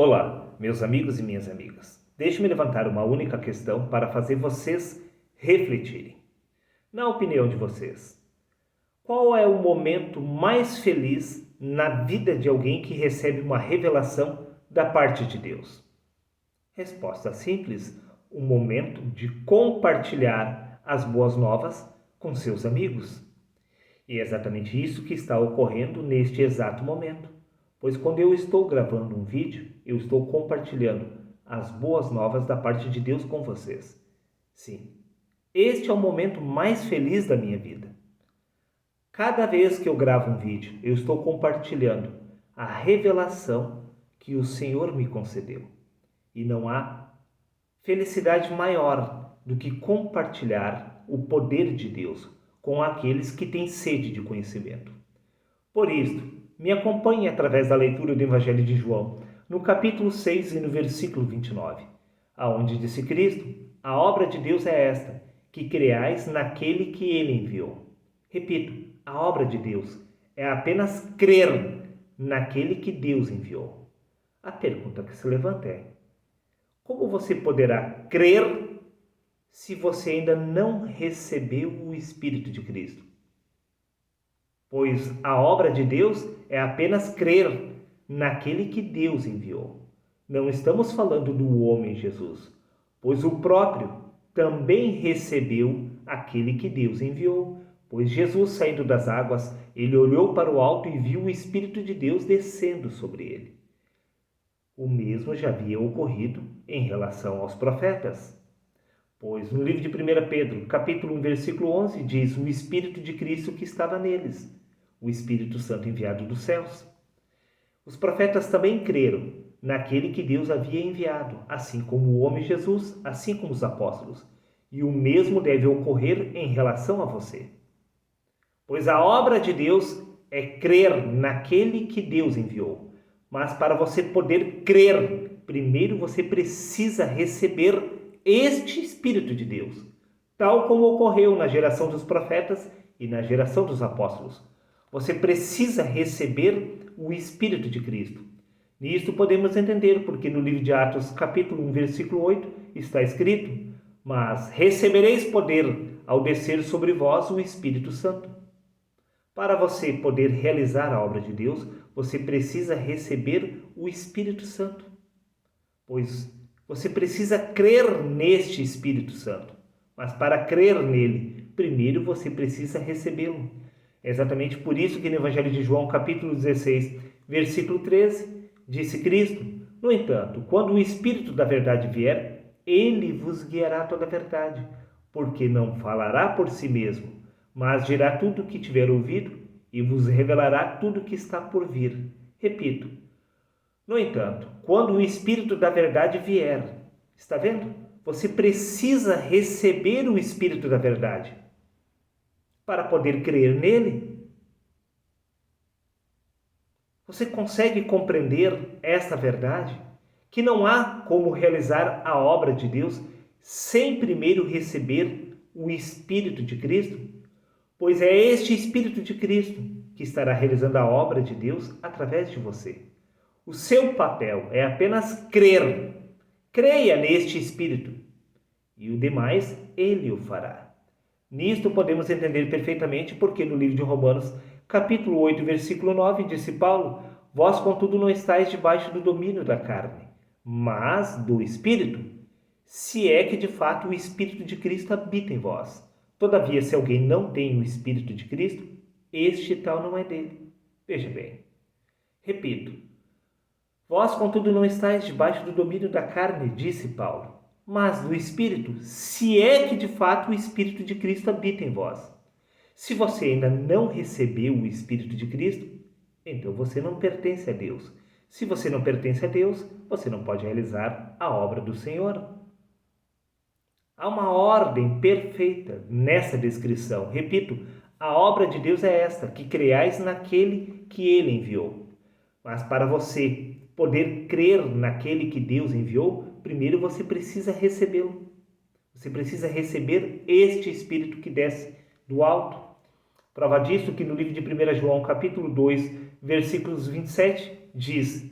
Olá, meus amigos e minhas amigas. Deixe-me levantar uma única questão para fazer vocês refletirem. Na opinião de vocês, qual é o momento mais feliz na vida de alguém que recebe uma revelação da parte de Deus? Resposta simples: o momento de compartilhar as boas novas com seus amigos. E é exatamente isso que está ocorrendo neste exato momento. Pois quando eu estou gravando um vídeo, eu estou compartilhando as boas novas da parte de Deus com vocês. Sim, este é o momento mais feliz da minha vida. Cada vez que eu gravo um vídeo, eu estou compartilhando a revelação que o Senhor me concedeu. E não há felicidade maior do que compartilhar o poder de Deus com aqueles que têm sede de conhecimento. Por isso, me acompanhe através da leitura do Evangelho de João, no capítulo 6 e no versículo 29, aonde disse Cristo: a obra de Deus é esta, que creais naquele que ele enviou. Repito, a obra de Deus é apenas crer naquele que Deus enviou. A pergunta que se levanta é: como você poderá crer se você ainda não recebeu o Espírito de Cristo? Pois a obra de Deus é apenas crer naquele que Deus enviou. Não estamos falando do homem Jesus, pois o próprio também recebeu aquele que Deus enviou. Pois Jesus, saindo das águas, ele olhou para o alto e viu o Espírito de Deus descendo sobre ele. O mesmo já havia ocorrido em relação aos profetas. Pois no livro de 1 Pedro, capítulo 1, versículo 11, diz: o Espírito de Cristo que estava neles, o Espírito Santo enviado dos céus. Os profetas também creram naquele que Deus havia enviado, assim como o homem Jesus, assim como os apóstolos. E o mesmo deve ocorrer em relação a você. Pois a obra de Deus é crer naquele que Deus enviou. Mas para você poder crer, primeiro você precisa receber este Espírito de Deus, tal como ocorreu na geração dos profetas e na geração dos apóstolos. Você precisa receber o Espírito de Cristo. Nisto podemos entender porque no livro de Atos, capítulo 1, versículo 8, está escrito: mas recebereis poder ao descer sobre vós o Espírito Santo. Para você poder realizar a obra de Deus, você precisa receber o Espírito Santo. Pois você precisa crer neste Espírito Santo. Mas para crer nele, primeiro você precisa recebê-lo. É exatamente por isso que no Evangelho de João, capítulo 16, versículo 13, disse Cristo: no entanto, quando o Espírito da verdade vier, ele vos guiará a toda a verdade, porque não falará por si mesmo, mas dirá tudo o que tiver ouvido e vos revelará tudo o que está por vir. Repito, no entanto, quando o Espírito da verdade vier, está vendo? Você precisa receber o Espírito da verdade para poder crer nele. Você consegue compreender esta verdade? Que não há como realizar a obra de Deus sem primeiro receber o Espírito de Cristo? Pois é este Espírito de Cristo que estará realizando a obra de Deus através de você. O seu papel é apenas crer. Creia neste Espírito e o demais ele o fará. Nisto podemos entender perfeitamente porque no livro de Romanos, capítulo 8, versículo 9, disse Paulo: vós, contudo, não estáis debaixo do domínio da carne, mas do Espírito, se é que de fato o Espírito de Cristo habita em vós. Todavia, se alguém não tem o Espírito de Cristo, este tal não é dele. Veja bem. Repito. Vós, contudo, não estáis debaixo do domínio da carne, disse Paulo, mas do Espírito, se é que de fato o Espírito de Cristo habita em vós. Se você ainda não recebeu o Espírito de Cristo, então você não pertence a Deus. Se você não pertence a Deus, você não pode realizar a obra do Senhor. Há uma ordem perfeita nessa descrição. Repito, a obra de Deus é esta, que creais naquele que ele enviou. Mas para você poder crer naquele que Deus enviou, primeiro você precisa recebê-lo. Você precisa receber este Espírito que desce do alto. Prova disso que no livro de 1 João, capítulo 2, versículos 27, diz: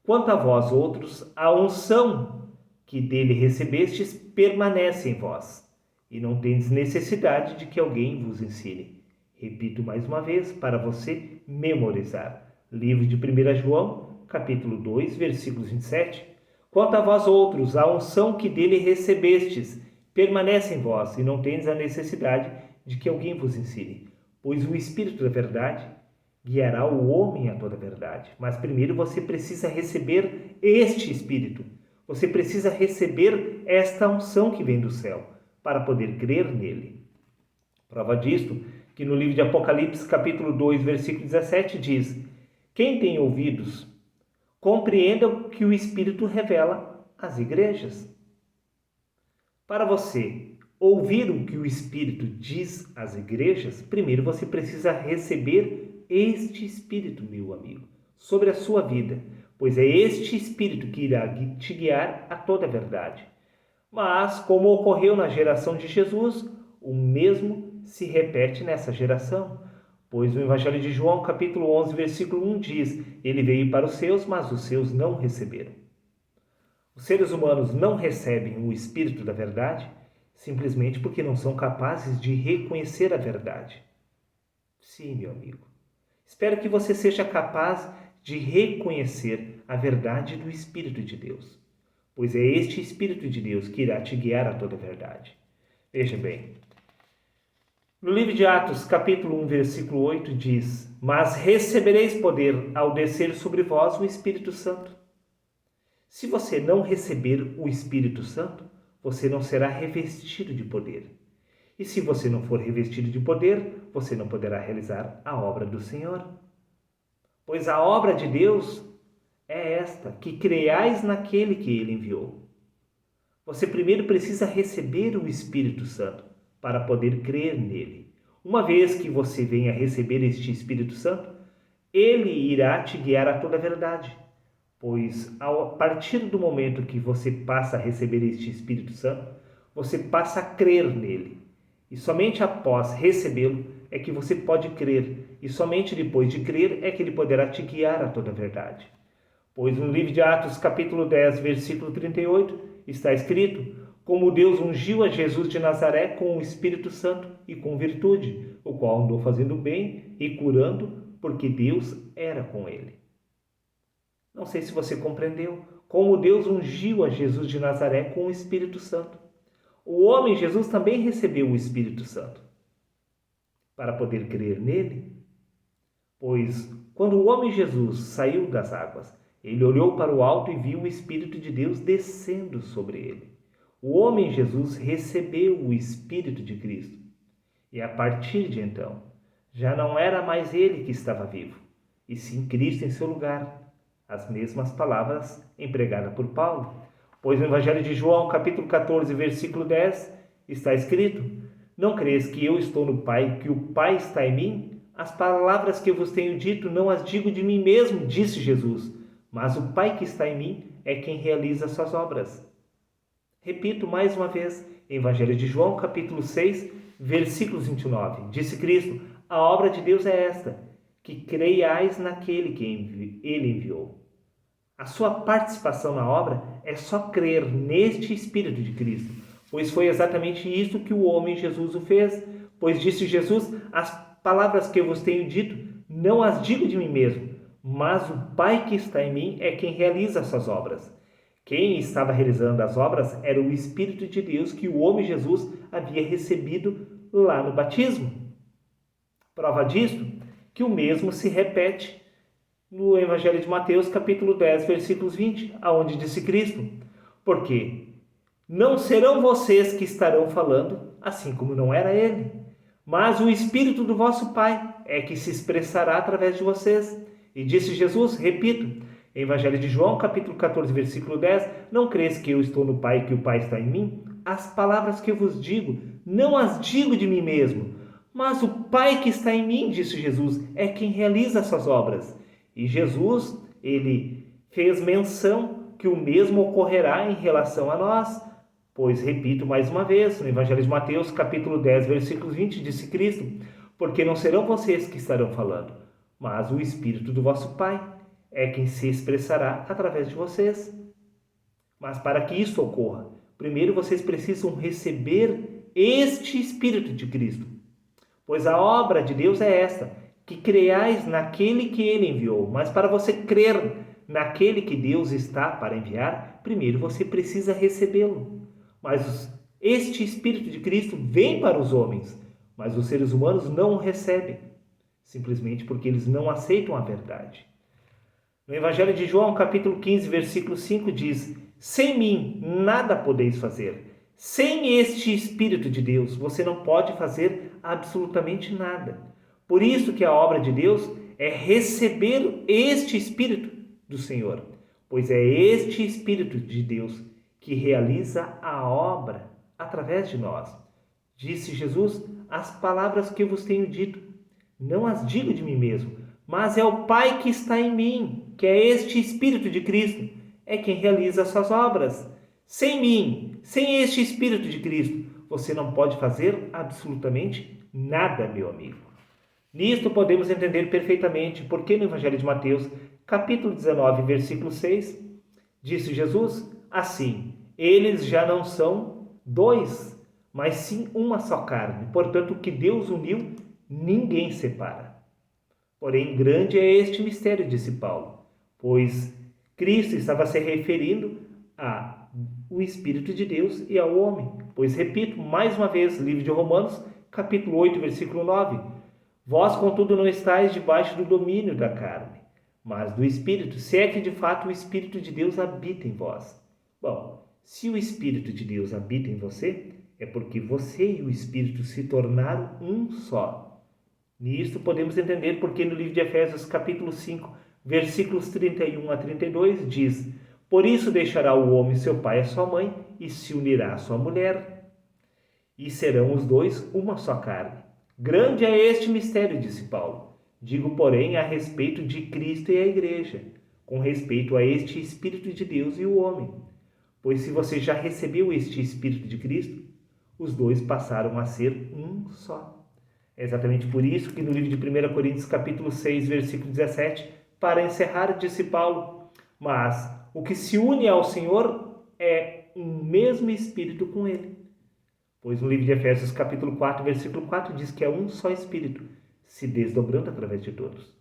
Quanto a vós outros, a unção que dele recebestes permanece em vós, e não tendes necessidade de que alguém vos ensine. Repito mais uma vez para você memorizar. Livro de 1 João, capítulo 2, versículos 27. Quanto a vós outros, a unção que dele recebestes permanece em vós, e não tendes a necessidade de que alguém vos ensine. Pois o Espírito da verdade guiará o homem a toda a verdade. Mas primeiro você precisa receber este Espírito. Você precisa receber esta unção que vem do céu, para poder crer nele. Prova disto, que no livro de Apocalipse, capítulo 2, versículo 17, diz: quem tem ouvidos, compreenda o que o Espírito revela às igrejas. Para você ouvir o que o Espírito diz às igrejas, primeiro você precisa receber este Espírito, meu amigo, sobre a sua vida, pois é este Espírito que irá te guiar a toda a verdade. Mas, como ocorreu na geração de Jesus, o mesmo se repete nessa geração, pois no Evangelho de João, capítulo 11, versículo 1 diz: ele veio para os seus, mas os seus não receberam. Os seres humanos não recebem o Espírito da verdade simplesmente porque não são capazes de reconhecer a verdade. Sim, meu amigo. Espero que você seja capaz de reconhecer a verdade do Espírito de Deus, pois é este Espírito de Deus que irá te guiar a toda a verdade. Veja bem, no livro de Atos, capítulo 1, versículo 8, diz: mas recebereis poder ao descer sobre vós o Espírito Santo. Se você não receber o Espírito Santo, você não será revestido de poder. E se você não for revestido de poder, você não poderá realizar a obra do Senhor. Pois a obra de Deus é esta, que creiais naquele que ele enviou. Você primeiro precisa receber o Espírito Santo para poder crer nele. Uma vez que você venha receber este Espírito Santo, ele irá te guiar a toda a verdade. Pois a partir do momento que você passa a receber este Espírito Santo, você passa a crer nele. E somente após recebê-lo é que você pode crer. E somente depois de crer é que ele poderá te guiar a toda a verdade. Pois no livro de Atos, capítulo 10, versículo 38, está escrito: como Deus ungiu a Jesus de Nazaré com o Espírito Santo e com virtude, o qual andou fazendo bem e curando, porque Deus era com ele. Não sei se você compreendeu como Deus ungiu a Jesus de Nazaré com o Espírito Santo. O homem Jesus também recebeu o Espírito Santo para poder crer nele. Pois, quando o homem Jesus saiu das águas, ele olhou para o alto e viu o Espírito de Deus descendo sobre ele. O homem Jesus recebeu o Espírito de Cristo. E a partir de então, já não era mais ele que estava vivo, e sim Cristo em seu lugar. As mesmas palavras empregadas por Paulo. Pois no Evangelho de João, capítulo 14, versículo 10, está escrito: não crês que eu estou no Pai, que o Pai está em mim? As palavras que eu vos tenho dito não as digo de mim mesmo, disse Jesus, mas o Pai que está em mim é quem realiza suas obras. Repito mais uma vez, Evangelho de João, capítulo 6, versículos 29, disse Cristo: a obra de Deus é esta, que creiais naquele que ele enviou. A sua participação na obra é só crer neste Espírito de Cristo, pois foi exatamente isso que o homem Jesus o fez. Pois disse Jesus: as palavras que eu vos tenho dito, não as digo de mim mesmo, mas o Pai que está em mim é quem realiza as suas obras. Quem estava realizando as obras era o Espírito de Deus que o homem Jesus havia recebido lá no batismo. Prova disto, que o mesmo se repete no Evangelho de Mateus, capítulo 10, versículos 20, aonde disse Cristo: porque não serão vocês que estarão falando, assim como não era ele, mas o Espírito do vosso Pai é que se expressará através de vocês. E disse Jesus, repito, Evangelho de João, capítulo 14, versículo 10, não crês que eu estou no Pai e que o Pai está em mim? As palavras que eu vos digo, não as digo de mim mesmo, mas o Pai que está em mim, disse Jesus, é quem realiza as suas obras. E Jesus, ele fez menção que o mesmo ocorrerá em relação a nós. Pois, repito mais uma vez, no Evangelho de Mateus, capítulo 10, versículo 20, disse Cristo: porque não serão vocês que estarão falando, mas o Espírito do vosso Pai é quem se expressará através de vocês. Mas para que isso ocorra, primeiro vocês precisam receber este Espírito de Cristo. Pois a obra de Deus é esta, que creiais naquele que Ele enviou. Mas para você crer naquele que Deus está para enviar, primeiro você precisa recebê-lo. Mas este Espírito de Cristo vem para os homens, mas os seres humanos não o recebem, simplesmente porque eles não aceitam a verdade. No Evangelho de João, capítulo 15, versículo 5 diz: sem mim nada podeis fazer. Sem este Espírito de Deus, você não pode fazer absolutamente nada. Por isso que a obra de Deus é receber este Espírito do Senhor, pois é este Espírito de Deus que realiza a obra através de nós. Disse Jesus: as palavras que vos tenho dito, não as digo de mim mesmo, mas é o Pai que está em mim, que é este Espírito de Cristo, é quem realiza as suas obras. Sem mim, sem este Espírito de Cristo, você não pode fazer absolutamente nada, meu amigo. Nisto podemos entender perfeitamente porque no Evangelho de Mateus, capítulo 19, versículo 6, disse Jesus: assim, eles já não são dois, mas sim uma só carne. Portanto, o que Deus uniu, ninguém separa. Porém, grande é este mistério, disse Paulo, pois Cristo estava se referindo ao Espírito de Deus e ao homem. Pois, repito, mais uma vez, livro de Romanos, capítulo 8, versículo 9. Vós, contudo, não estáis debaixo do domínio da carne, mas do Espírito, se é que de fato o Espírito de Deus habita em vós. Bom, se o Espírito de Deus habita em você, é porque você e o Espírito se tornaram um só. Nisto podemos entender porque no livro de Efésios, capítulo 5, versículos 31 a 32, diz: por isso deixará o homem seu pai e sua mãe, e se unirá à sua mulher, e serão os dois uma só carne. Grande é este mistério, disse Paulo. Digo, porém, a respeito de Cristo e a Igreja, com respeito a este Espírito de Deus e o homem. Pois se você já recebeu este Espírito de Cristo, os dois passaram a ser um só. É exatamente por isso que no livro de 1 Coríntios, capítulo 6, versículo 17, para encerrar, disse Paulo: mas o que se une ao Senhor é um mesmo Espírito com Ele. Pois no livro de Efésios, capítulo 4, versículo 4, diz que é um só Espírito, se desdobrando através de todos.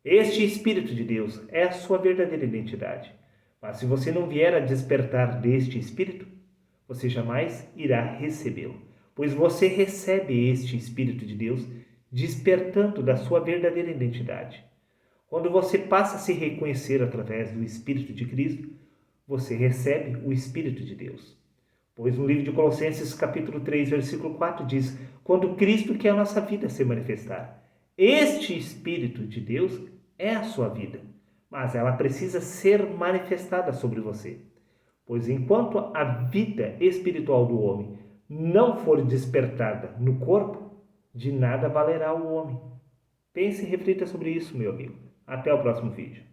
Este Espírito de Deus é a sua verdadeira identidade. Mas se você não vier a despertar deste Espírito, você jamais irá recebê-lo. Pois você recebe este Espírito de Deus despertando da sua verdadeira identidade. Quando você passa a se reconhecer através do Espírito de Cristo, você recebe o Espírito de Deus. Pois no livro de Colossenses, capítulo 3, versículo 4, diz: quando Cristo, que é a nossa vida, se manifestar. Este Espírito de Deus é a sua vida, mas ela precisa ser manifestada sobre você. Pois enquanto a vida espiritual do homem não for despertada no corpo, de nada valerá o homem. Pense e reflita sobre isso, meu amigo. Até o próximo vídeo.